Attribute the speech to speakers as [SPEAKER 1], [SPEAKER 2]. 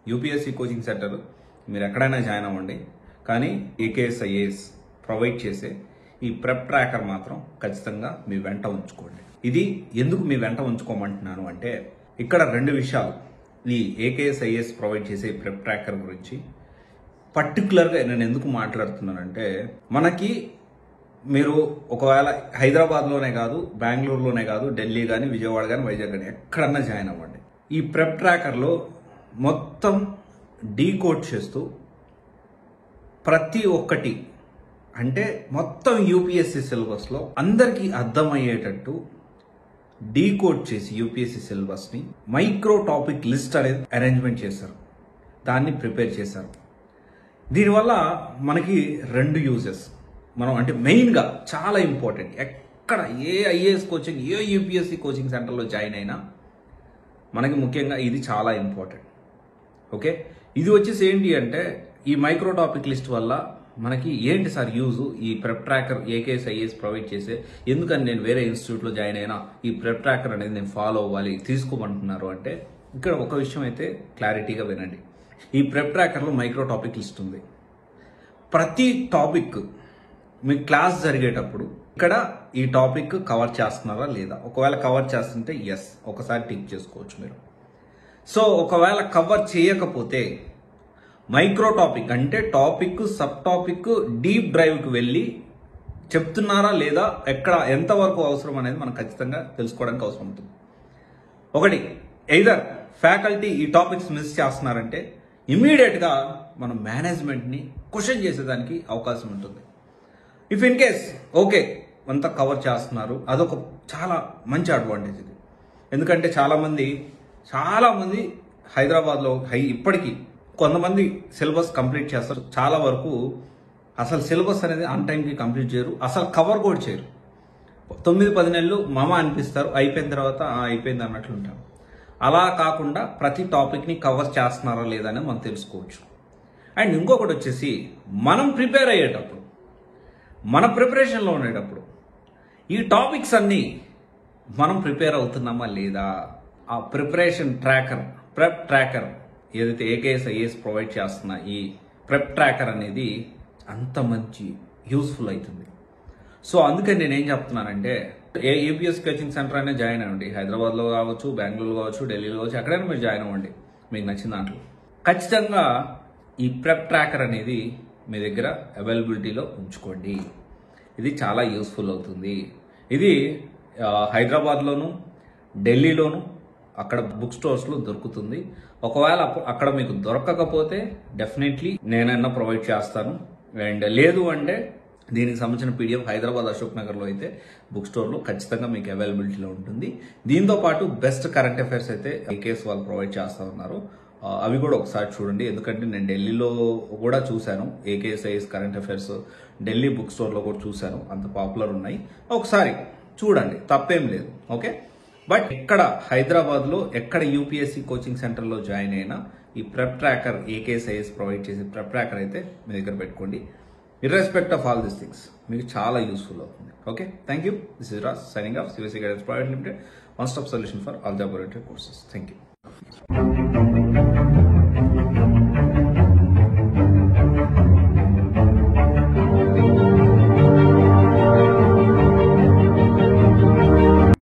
[SPEAKER 1] UPSC coaching centre మీరు ఎక్కడైనా join అవ్వండి, కానీ ఏకేఎస్ ఐఏఎస్ ప్రొవైడ్ చేసే ఈ ప్రెప్ ట్రాకర్ మాత్రం ఖచ్చితంగా మీ వెంట ఉంచుకోండి. ఇది ఎందుకు మీ వెంట ఉంచుకోమంటున్నాను అంటే, ఇక్కడ రెండు విషయాలు. ఈ ఏకేఎస్ ఐఏఎస్ ప్రొవైడ్ చేసే ప్రెప్ ట్రాకర్ గురించి పర్టికులర్గా నేను ఎందుకు మాట్లాడుతున్నానంటే, మనకి మీరు ఒకవేళ హైదరాబాద్లోనే కాదు, బెంగళూరులోనే కాదు, ఢిల్లీ కానీ, విజయవాడ కానీ, వైజాగ్ కానీ ఎక్కడన్నా జాయిన్ అవ్వండి. ఈ ప్రెప్ ట్రాకర్లో మొత్తం డీకోడ్ చేస్తూ ప్రతి ఒక్కటి, అంటే మొత్తం యూపీఎస్సీ సిలబస్లో అందరికీ అర్థమయ్యేటట్టు డీకోడ్ చేసి యూపీఎస్సీ సిలబస్ని మైక్రో టాపిక్ లిస్ట్ అనేది అరేంజ్మెంట్ చేశారు, దాన్ని ప్రిపేర్ చేశారు. దీనివల్ల మనకి రెండు యూజెస్. మనం అంటే మెయిన్గా చాలా ఇంపార్టెంట్, ఎక్కడ ఏ ఐఏఎస్ కోచింగ్, ఏ యూపీఎస్సీ కోచింగ్ సెంటర్లో జాయిన్ అయినా మనకి ముఖ్యంగా ఇది చాలా ఇంపార్టెంట్. ఓకే, ఇది వచ్చేసి ఏంటి అంటే, ఈ మైక్రో టాపిక్ లిస్ట్ వల్ల మనకి ఏంటి సార్ యూజ్, ఈ prep tracker AKS IAS provide చేసే, ఎందుకని నేను వేరే ఇన్స్టిట్యూట్లో జాయిన్ అయినా ఈ ప్రెప్ ట్రాకర్ అనేది నేను ఫాలో అవ్వాలి, తీసుకోమంటున్నారు అంటే, ఇక్కడ ఒక విషయం అయితే క్లారిటీగా వినండి. ఈ ప్రెప్ ట్రాకర్లో మైక్రో టాపిక్ లిస్ట్ ఉంది. ప్రతి టాపిక్ మీ క్లాస్ జరిగేటప్పుడు ఇక్కడ ఈ టాపిక్ కవర్ చేస్తున్నారా లేదా, ఒకవేళ కవర్ చేస్తుంటే ఎస్, ఒకసారి టిక్ చేసుకోవచ్చు మీరు. సో ఒకవేళ కవర్ చేయకపోతే మైక్రో టాపిక్ అంటే టాపిక్, సబ్ టాపిక్, డీప్ డ్రైవ్కి వెళ్ళి చెప్తున్నారా లేదా, ఎక్కడ ఎంతవరకు అవసరం అనేది మనం ఖచ్చితంగా తెలుసుకోవడానికి అవసరం ఉంటుంది. ఒకటి, ఎయిదర్ ఫ్యాకల్టీ ఈ టాపిక్స్ మిస్ చేస్తున్నారంటే ఇమీడియట్గా మనం మేనేజ్మెంట్ని క్వశ్చన్ చేసేదానికి అవకాశం ఉంటుంది. ఇఫ్ ఇన్ కేస్ ఓకే అంతా కవర్ చేస్తున్నారు, అదొక చాలా మంచి అడ్వాంటేజ్ ఇది. ఎందుకంటే చాలామంది హైదరాబాద్లో ఇప్పటికీ కొంతమంది సిలబస్ కంప్లీట్ చేస్తారు, చాలా వరకు అసలు సిలబస్ అనేది ఆన్ టైంకి కంప్లీట్ చేయరు, అసలు కవర్ కూడా చేయరు. 9-10 నెలలు మామ అనిపిస్తారు, అయిపోయిన తర్వాత అయిపోయింది అన్నట్లు ఉంటారు. అలా కాకుండా ప్రతి టాపిక్ని కవర్ చేస్తున్నారా లేదా అని మనం తెలుసుకోవచ్చు. అండ్ ఇంకొకటి వచ్చేసి, మనం ప్రిపేర్ అయ్యేటప్పుడు, మన ప్రిపరేషన్లో ఉండేటప్పుడు ఈ టాపిక్స్ అన్నీ మనం ప్రిపేర్ అవుతున్నామా లేదా, ఆ ప్రిపరేషన్ ట్రాకర్, ప్రెప్ ట్రాకర్ ఏదైతే ఏకేఎస్ ఐఏఎస్ ప్రొవైడ్ చేస్తున్న ఈ ప్రెప్ ట్రాకర్ అనేది అంత మంచి యూస్ఫుల్ అవుతుంది. సో అందుకని నేనేం చెప్తున్నానంటే, ఏ యూపీఎస్ కోచింగ్ సెంటర్ అయినా జాయిన్ అవ్వండి, హైదరాబాద్లో కావచ్చు, బెంగళూరు కావచ్చు, ఢిల్లీలో కావచ్చు, ఎక్కడైనా మీరు జాయిన్ అవ్వండి, మీకు నచ్చిన దాంట్లో ఖచ్చితంగా ఈ ప్రెప్ ట్రాకర్ అనేది మీ దగ్గర అవైలబిలిటీలో ఉంచుకోండి. ఇది చాలా యూస్ఫుల్ అవుతుంది. ఇది హైదరాబాద్లోను, ఢిల్లీలోను అక్కడ బుక్ స్టోర్స్లో దొరుకుతుంది. ఒకవేళ అక్కడ మీకు దొరకకపోతే డెఫినెట్లీ నేనైనా ప్రొవైడ్ చేస్తాను. అండ్ లేదు అంటే దీనికి సంబంధించిన పీడిఎఫ్ హైదరాబాద్ అశోక్ నగర్లో అయితే బుక్ స్టోర్లో ఖచ్చితంగా మీకు అవైలబిలిటీలో ఉంటుంది. దీంతో పాటు బెస్ట్ కరెంట్ అఫైర్స్ అయితే ఏకేఎస్ వాళ్ళు ప్రొవైడ్ చేస్తూ ఉన్నారు, అవి కూడా ఒకసారి చూడండి. ఎందుకంటే నేను ఢిల్లీలో కూడా చూశాను, AKS IAS current affairs Delhi book స్టోర్లో కూడా చూశాను, అంత పాపులర్ ఉన్నాయి. ఒకసారి చూడండి, తప్పేం లేదు. ఓకే, బట్ ఇక్కడ హైదరాబాద్లో ఎక్కడ యూపీఎస్సీ కోచింగ్ సెంటర్లో జాయిన్ అయినా ఈ prep tracker AKS IAS provide చేసే ప్రెప్ ట్రాకర్ అయితే మీ దగ్గర పెట్టుకోండి. ఇర్రెస్పెక్ట్ ఆఫ్ ఆల్ దీస్ థింగ్స్ మీకు చాలా యూస్ఫుల్ అవుతుంది. Okay, thank you. This is Raj signing off, CBSE guidance private limited, one stop solution for all job oriented courses. Thank you.